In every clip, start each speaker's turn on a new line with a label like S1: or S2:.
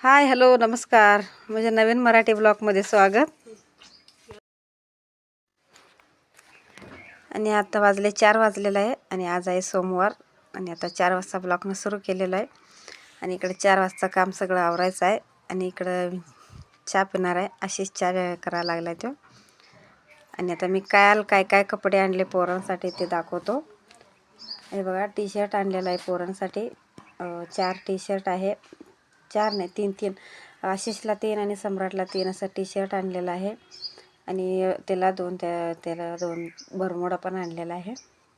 S1: हाय, hello, नमस्कार. म्हणजे नवीन मराठी ब्लॉगमध्ये स्वागत. आणि आता वाजले 4 वाजलेलं आहे आणि आज आहे सोमवार. आणि आता 4 वाजता ब्लॉगनं सुरू केलेलं आहे. आणि इकडे 4 वाजता काम सगळं आवरायचं आहे. आणि इकडं चहा पिणार आहे. अशीच चहा करायला लागला तो. आणि आता मी काय काय कपडे आणले पोरांसाठी ते दाखवतो. हे बघा, टी शर्ट आणलेला आहे पोरांसाठी. 4 टी शर्ट आहे. 4 नाही, 3 आशिषला 3 आणि सम्राटला 3 असं टी शर्ट आणलेलं आहे. आणि त्याला 2 बरमुडा पण आणलेला आहे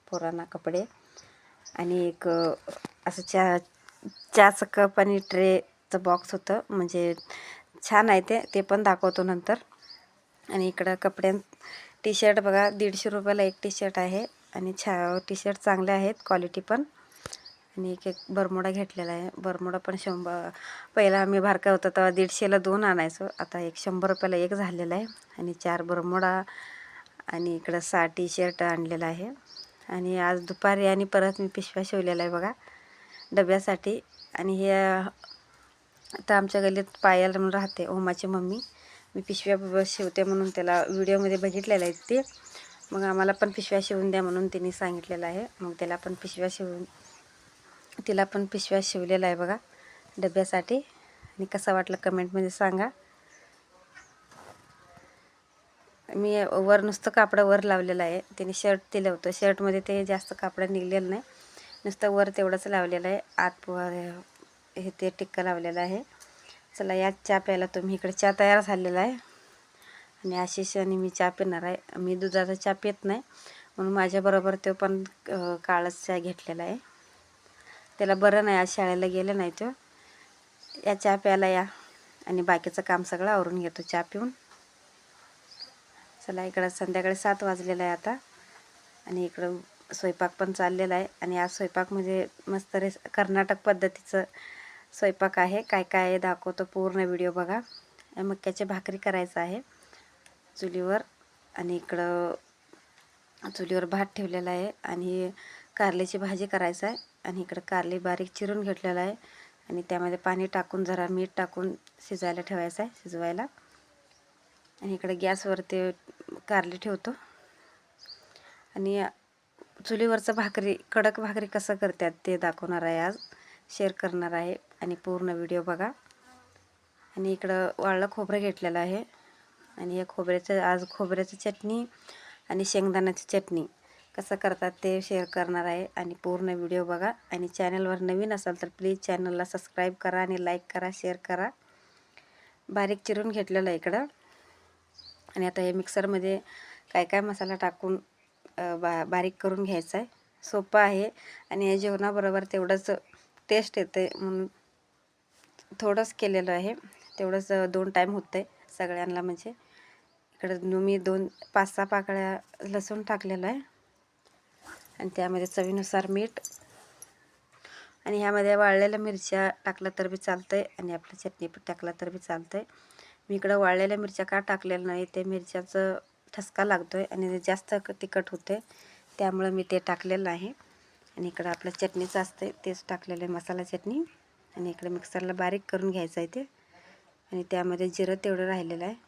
S1: पोरांना कपडे. आणि एक असं चहाचं कप आणि ट्रेचं बॉक्स होतं, म्हणजे छान आहे ते पण दाखवतो नंतर. आणि इकडं टी शर्ट बघा, 150 रुपयाला एक टी शर्ट आहे. आणि टी शर्ट चांगले आहेत, क्वालिटी पण. आणि एक बरमुडा घेतलेला आहे. बरमुडा पण 100. पहिला आम्ही बारका होता तेव्हा 150ला 2 आणायचो. आता 100 रुपयाला एक झालेला आहे. आणि 4 बरमुडा आणि इकडं 6 टी शर्ट आणलेला आहे. आणि आज दुपारी आणि परत मी पिशव्या शिवलेला आहे बघा डब्यासाठी. आणि हे आता आमच्या गल्लीत पायल म्हणून राहते, ओमाची मम्मी. मी पिशव्या शिवते म्हणून त्याला व्हिडिओमध्ये बघितलेलं आहे ते. मग आम्हाला पण पिशव्या शिवून द्या म्हणून तिने सांगितलेलं आहे. मग तिला पण पिशव्या शिवलेला आहे बघा डब्यासाठी. आणि कसं वाटलं कमेंटमध्ये सांगा. मी वर नुसतं कापड वर लावलेलं आहे. तिने शर्ट दिलं होतं, शर्टमध्ये ते जास्त कापड निघलेलं नाही, नुसतं वर तेवढंच लावलेलं आहे. आत हे ते टिक्का लावलेलं आहे. चला या चहा प्यायला. तुम्ही इकडे चहा तयार झालेला आहे. आणि आशिष आणि मी चहा पिणार आहे. मी दुधाचा चहा पित नाही म्हणून माझ्याबरोबर तो पण काळाच चहा घेतलेला आहे. त्याला बरं नाही, आज शाळेला गेलं नाही तो. या चहा प्यायला या. आणि बाकीचं काम सगळं आवरून घेतो चहा पिऊन. चला, इकडं संध्याकाळी 7 वाजलेलं आहे आता. आणि इकडं स्वयंपाक पण चाललेला आहे. आणि आज स्वयंपाक म्हणजे मस्त कर्नाटक पद्धतीचं स्वयंपाक आहे. काय काय दाखवतो, पूर्ण व्हिडिओ बघा. मक्याची भाकरी करायचं आहे चुलीवर. आणि इकडं चुलीवर भात ठेवलेला आहे. आणि कारल्याची भाजी करायचं आहे. आणि इकडं कारली बारीक चिरून घेतलेला आहे. आणि त्यामध्ये पाणी टाकून जरा मीठ टाकून ठेवायचं आहे शिजवायला. आणि इकडे गॅसवर ते कारली ठेवतो. आणि चुलीवरचं कडक भाकरी कसं करतात ते दाखवणार आहे आज, शेअर करणार आहे. आणि पूर्ण व्हिडिओ बघा. आणि इकडं वाळलं खोबरं घेतलेलं आहे. आणि आज खोबऱ्याची चटणी आणि शेंगदाण्याची चटणी कसं करतात ते शेअर करणार आहे. आणि पूर्ण व्हिडिओ बघा. आणि चॅनलवर नवीन असाल तर प्लीज चॅनलला सबस्क्राईब करा आणि लाईक करा, शेअर करा. बारीक चिरून घेतलेलं आहे इकडं. आणि आता हे मिक्सरमध्ये काय काय मसाला टाकून बारीक करून घ्यायचा आहे. सोपं आहे. आणि या जेवणाबरोबर तेवढंच टेस्ट येते म्हणून थोडंच केलेलं आहे. तेवढंच 2 टाईम होतं आहे सगळ्यांना. म्हणजे इकडं मी 5-6 पाकळ्या लसूण टाकलेलं आहे. आणि त्यामध्ये चवीनुसार मीठ. आणि ह्यामध्ये वाळलेल्या मिरच्या टाकलं तर बी चालतं आहे. आणि आपलं चटणी टाकलं तर बी चालतं आहे. मी इकडं वाळलेल्या मिरच्या का टाकलेलं नाही, ते मिरच्याचं ठसका लागतो आहे आणि जास्त तिखट होते, त्यामुळं मी ते टाकलेलं आहे. आणि इकडं आपलं चटणीचं असतं तेच टाकलेलं आहे, मसाला चटणी. आणि इकडे मिक्सरला बारीक करून घ्यायचं आहे ते. आणि त्यामध्ये जिरं तेवढं राहिलेलं आहे.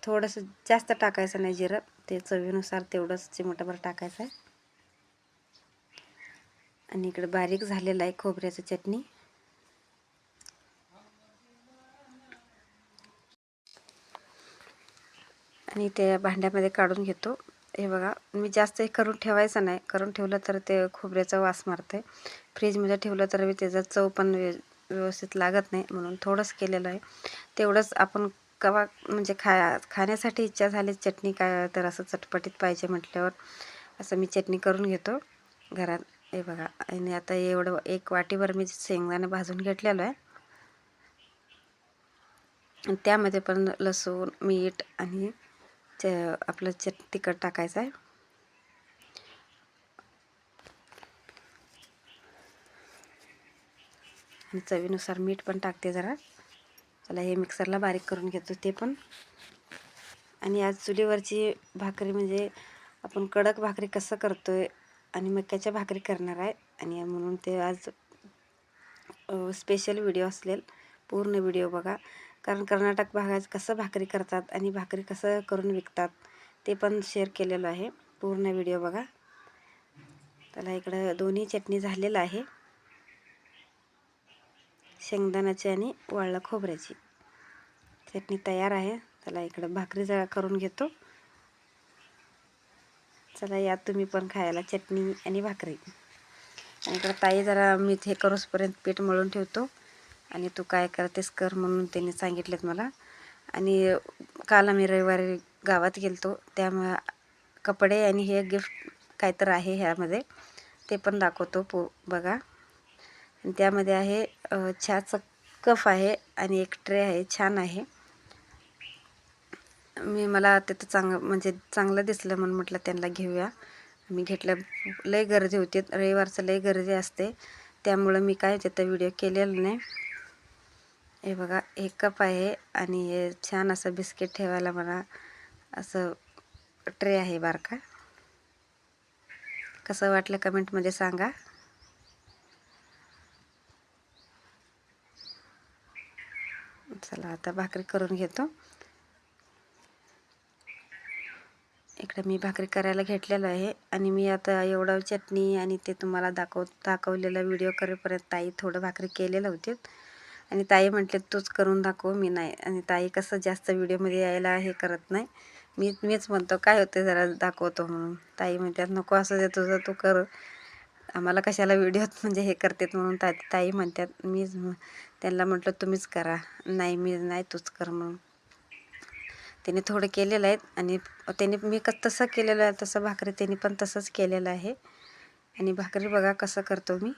S1: थोडंसं जास्त टाकायचं नाही जिरं, ते चवीनुसार तेवढंच चिमटभर टाकायचं आहे. आणि इकडे बारीक झालेलं आहे खोबऱ्याचं चटणी. आणि ते भांड्यामध्ये काढून घेतो. हे बघा, मी जास्त करून ठेवायचं नाही, करून ठेवलं तर ते खोबऱ्याचा वास मारते. फ्रीजमध्ये ठेवलं तर मी त्याचा चव पण व्यवस्थित लागत नाही, म्हणून थोडंच केलेलं आहे. तेवढंच आपण म्हणजे खाण्यासाठी इच्छा झाली चटणी काय तर असं चटपटीत पाहिजे म्हटल्यावर असं मी चटणी करून घेतो घरात. हे बघा, आणि आता एवढं 1 वाटीभर मी शेंगदाणे भाजून घेतलेलं आहे. आणि त्यामध्ये पण लसूण, मीठ आणि आपलं तिखट टाकायचं आहे. आणि चवीनुसार मीठ पण टाकते जरा. चला, हे मिक्सरला बारीक करून घेतो ते पण. आणि आज चुलीवरची भाकरी म्हणजे आपण कडक भाकरी कसं करतो आहे आणि मक्याच्या भाकरी करणार आहे. आणि म्हणून ते आज स्पेशल व्हिडिओ असेल पूर्ण व्हिडिओ बघा, कारण कर्नाटक भागात कसं भाकरी करतात आणि भाकरी कसं करून विकतात ते पण शेअर केलेलं आहे. पूर्ण व्हिडिओ बघा. त्याला इकडं दोन्ही चटणी झालेलं आहे, शेंगदाण्याची आणि वाळलं खोबऱ्याची चटणी तयार आहे. त्याला इकडं भाकरी जरा करून घेतो. चला या तुम्ही पण खायला चटणी आणि भाकरी. आणि इकडं ताई जरा मी हे करूसपर्यंत पीठ मळून ठेवतो आणि तू काय करतेस कर म्हणून त्यांनी सांगितलेत मला. आणि काल आम्ही रविवारी गावात गेलतो, त्यामुळे कपडे आणि हे गिफ्ट काहीतर आहे ह्यामध्ये, ते पण दाखवतो बघा. आणि त्यामध्ये आहे चहाचा कप आहे आणि एक ट्रे आहे, छान आहे. मला तिथं म्हणजे चांगलं दिसलं म्हणून म्हटलं त्यांना घेऊया. मी घेतलं. लय गर्दी होती, रविवारचं लय गर्दी असते, त्यामुळं मी काय तिथं व्हिडिओ केलेलं नाही. हे बघा, एक कप आहे आणि हे छान असं बिस्किट ठेवायला मला असं ट्रे आहे बारका. कसं वाटलं कमेंटमध्ये सांगा. चला आता भाकरी करून घेतो. इकडे मी भाकरी करायला घेतलेलं आहे आणि मी आता एवढं चटणी आणि ते तुम्हाला दाखवलेला व्हिडिओ करेपर्यंत ताई थोडं भाकरी केलेलं होते आणि ताई म्हटले तूच करून दाखव, मी नाही. आणि ताई कसं जास्त व्हिडिओमध्ये यायला हे करत नाही, मीच म्हणतो काय होते जरा दाखवतो म्हणून. ताई म्हणतात नको असं दे तुझं तू कर, आम्हाला कशाला व्हिडिओत म्हणजे हे करतात म्हणून ताई म्हणतात. त्यांना म्हटलं तुम्हीच करा, नाही मी नाही तूच कर म्हणून. त्याने थोडं केलेलं आहे आणि मी तसं केलेलं आहे तसं भाकरी त्यांनी पण तसंच केलेलं आहे. आणि भाकरी बघा कसं करतो मी.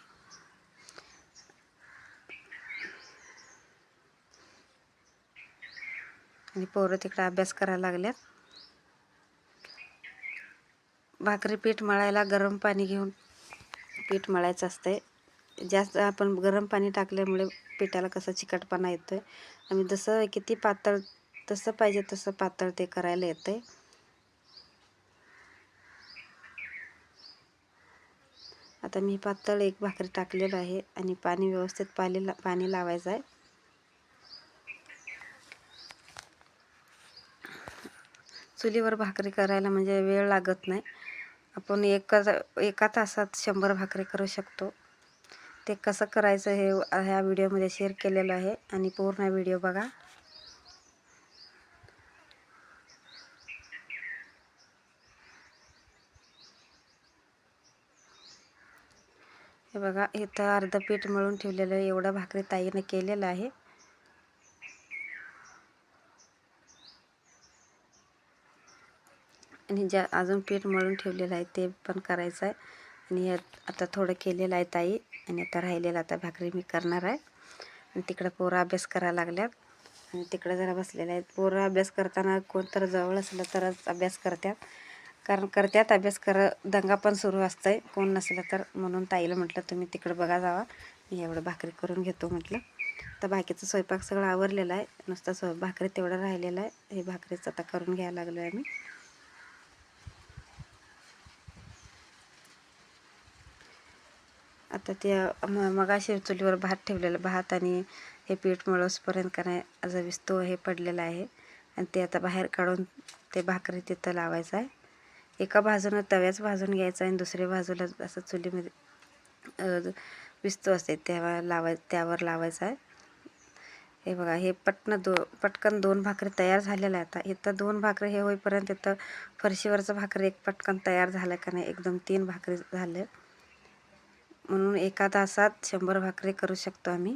S1: आणि पोरं तिकडे अभ्यास करायला लागल्यात. भाकरी पीठ मळायला गरम पाणी घेऊन पीठ मळायचं असतंय. जास्त आपण गरम पाणी टाकल्यामुळे पिठाला कसं चिकटपणा येतोय आणि जसं किती पातळ तसं पाहिजे तसं पातळ ते करायला येतंय. आता मी पातळ एक भाकरी टाकलेलं आहे आणि पाणी व्यवस्थित पाणी लावायचं आहे. चुलीवर भाकरी करायला म्हणजे वेळ लागत नाही. आपण एका तासात 100 भाकरी करू शकतो. ते कसं करायचं हे ह्या व्हिडिओमध्ये शेअर केलेलं आहे आणि पूर्ण व्हिडिओ बघा. हे बघा, इथं अर्ध पीठ मळून ठेवलेलं आहे, एवढं भाकरी ताईनं केलेलं आहे. आणि अजून पीठ मळून ठेवलेलं आहे ते पण करायचं आहे. आणि आता थोडं केलेलं आहे ताई आणि आता राहिलेलं आता भाकरी मी करणार आहे. आणि तिकडं पोरं अभ्यास करायला लागल्यात आणि तिकडं जरा बसलेलं आहेत. पोरं अभ्यास करताना कोणतर जवळ असलं तरच अभ्यास करतात, कारण अभ्यास दंगा पण सुरू असतंय कोण नसलं तर. म्हणून ताईला म्हटलं तुम्ही तिकडं बघा जावा, मी एवढं भाकरी करून घेतो म्हटलं. तर बाकीचं स्वयंपाक सगळं आवरलेलं आहे, नुसतं भाकरी तेवढं राहिलेलं आहे. हे भाकरीचं आता करून घ्यायला लागलो आहे मी. आता ते मगाशी चुलीवर भात ठेवलेलं, भात आणि हे पीठ मळोसपर्यंत का नाही असं विस्तो हे पडलेलं आहे आणि ते आता बाहेर काढून ते भाकरी तिथं लावायचं आहे. एका बाजूनं तव्याच भाजून घ्यायचा आणि दुसऱ्या बाजूला असं चुलीमध्ये विस्तो असते त्यावर लावायचं आहे. हे बघा, हे पटकन 2 भाकरी तयार झालेल्या आहेत. आता इथं 2 भाकरी हे होईपर्यंत इथं फरशीवरचं भाकरी एक पटकन तयार झालं का नाही, एकदम 3 भाकरी झाल्या. म्हणून एका तासात 100 भाकरी करू शकतो आम्ही.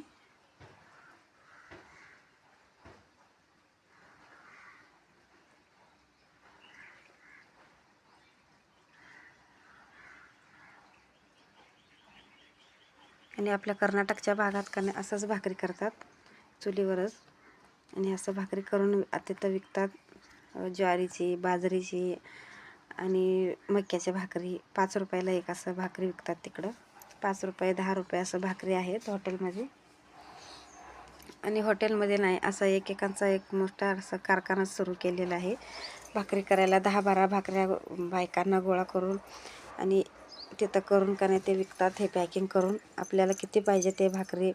S1: आणि आपल्या कर्नाटकच्या भागात का नाही असंच भाकरी करतात, चुलीवरच. आणि असं भाकरी करून तिथं विकतात. ज्वारीची, बाजरीची आणि मक्याच्या भाकरी 5 रुपयाला एक असं भाकरी विकतात तिकडं. 5 रुपये 10 रुपये असं भाकरी आहेत हॉटेलमध्ये. आणि हॉटेलमध्ये नाही, असं एकेकांचा एक मोठा असं कारखाना सुरू केलेला आहे भाकरी करायला. 10-12 भाकऱ्या बायकांना गोळा करून आणि तिथं करून का नाही ते विकतात. हे पॅकिंग करून आपल्याला किती पाहिजे ते भाकरी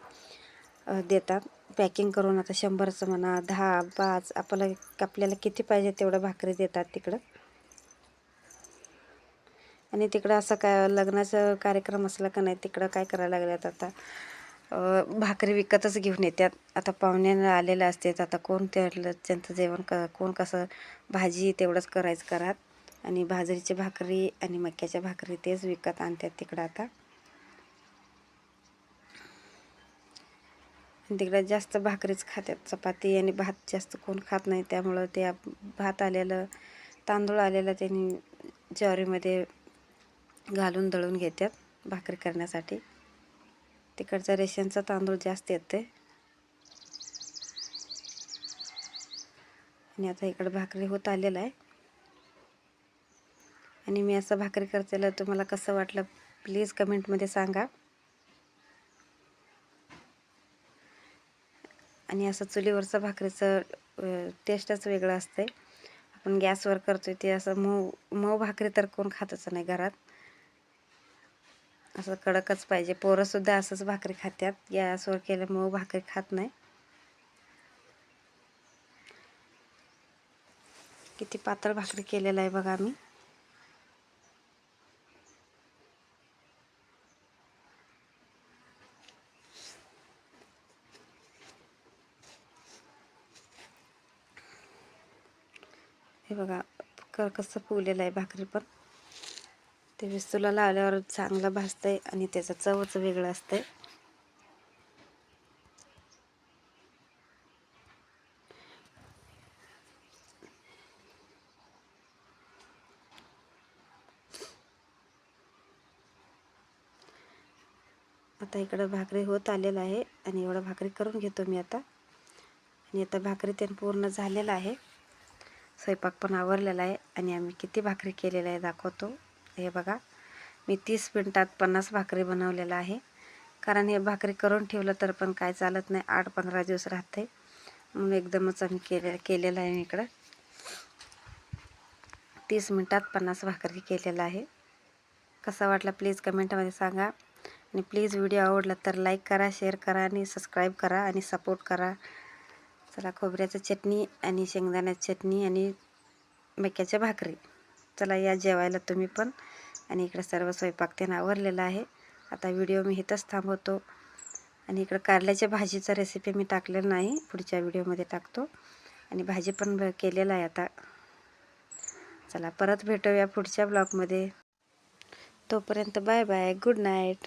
S1: देतात पॅकिंग करून. आता 100चं म्हणा 10 5 आपल्याला किती पाहिजे तेवढं भाकरी देतात तिकडं. आणि तिकडं असं काय लग्नाचा कार्यक्रम असला का नाही, तिकडं काय करायला लागल्यात आता भाकरी विकतच घेऊन येतात. आता पाहुण्यांना आलेलं असते, आता कोण त्यांचं जेवण कोण कसं भाजी तेवढंच करायचं घरात, आणि बाजरीची भाकरी आणि मक्याच्या भाकरी तेच विकत आणतात तिकडं आता. तिकडं जास्त भाकरीच खातात, चपाती आणि भात जास्त कोण खात नाही. त्यामुळं ते भात आलेलं तांदूळ आलेलं त्यांनी ज्वारीमध्ये घालून दळून घेतात भाकरी करण्यासाठी. तिकडचा रेशनचा तांदूळ जास्त येते. आणि आता इकडं भाकरी होत आलेलं आहे. आणि मी असं भाकरी करतेला तुम्हाला कसं वाटलं प्लीज कमेंटमध्ये सांगा. आणि असं चुलीवरचं भाकरीचं टेस्टच वेगळं असते. आपण गॅसवर करतोय ते असं मऊ भाकरी तर कोण खातच नाही घरात. असं कडकच पाहिजे. पोरंसुद्धा असंच भाकरी खातात, गॅसवर केलं मऊ भाकरी खात नाही. किती पातळ भाकरी केलेलं आहे बघा मी. हे बघा कसं फुगलेलं आहे भाकरी पण. ते विस्तूला लावल्यावर चांगलं भाजतंय आणि त्याचं चवच वेगळं असतंय. आता इकडं भाकरी होत आलेलं आहे आणि एवढं भाकरी करून घेतो मी आता. आणि आता भाकरी ते पूर्ण झालेलं आहे. स्वयंपाक पण आवरलेला आहे आणि आम्ही किती भाकरी केलेल्या आहे दाखवतो. हे बघा मी 30 मिनिटात 50 भाकरी बनवलेलं आहे. कारण हे भाकरी करून ठेवलं तर पण काय चालत नाही, 8-15 दिवस राहते. म्हणून एकदमच आम्ही केलेलं आहे. इकडं 30 मिनिटात 50 भाकरी केलेलं आहे. कसा वाटला प्लीज कमेंटमध्ये सांगा. आणि प्लीज व्हिडिओ आवडला तर लाईक करा, शेअर करा आणि सबस्क्राईब करा आणि सपोर्ट करा. चला खोबऱ्याचं चटणी आणि शेंगदाण्याची चटणी आणि मक्याच्या भाकरी. चला या जेवायला तुम्ही पण. आणि इकडं सर्व स्वयंपाक त्यानं आवरलेला आहे. आता व्हिडिओ मी इथंच थांबवतो. आणि इकडं कारल्याच्या भाजीचा रेसिपी मी टाकलेला नाही, पुढच्या व्हिडिओमध्ये टाकतो. आणि भाजी पण केलेला आहे आता. चला परत भेटूया पुढच्या ब्लॉगमध्ये. तोपर्यंत बाय बाय, गुड नाईट.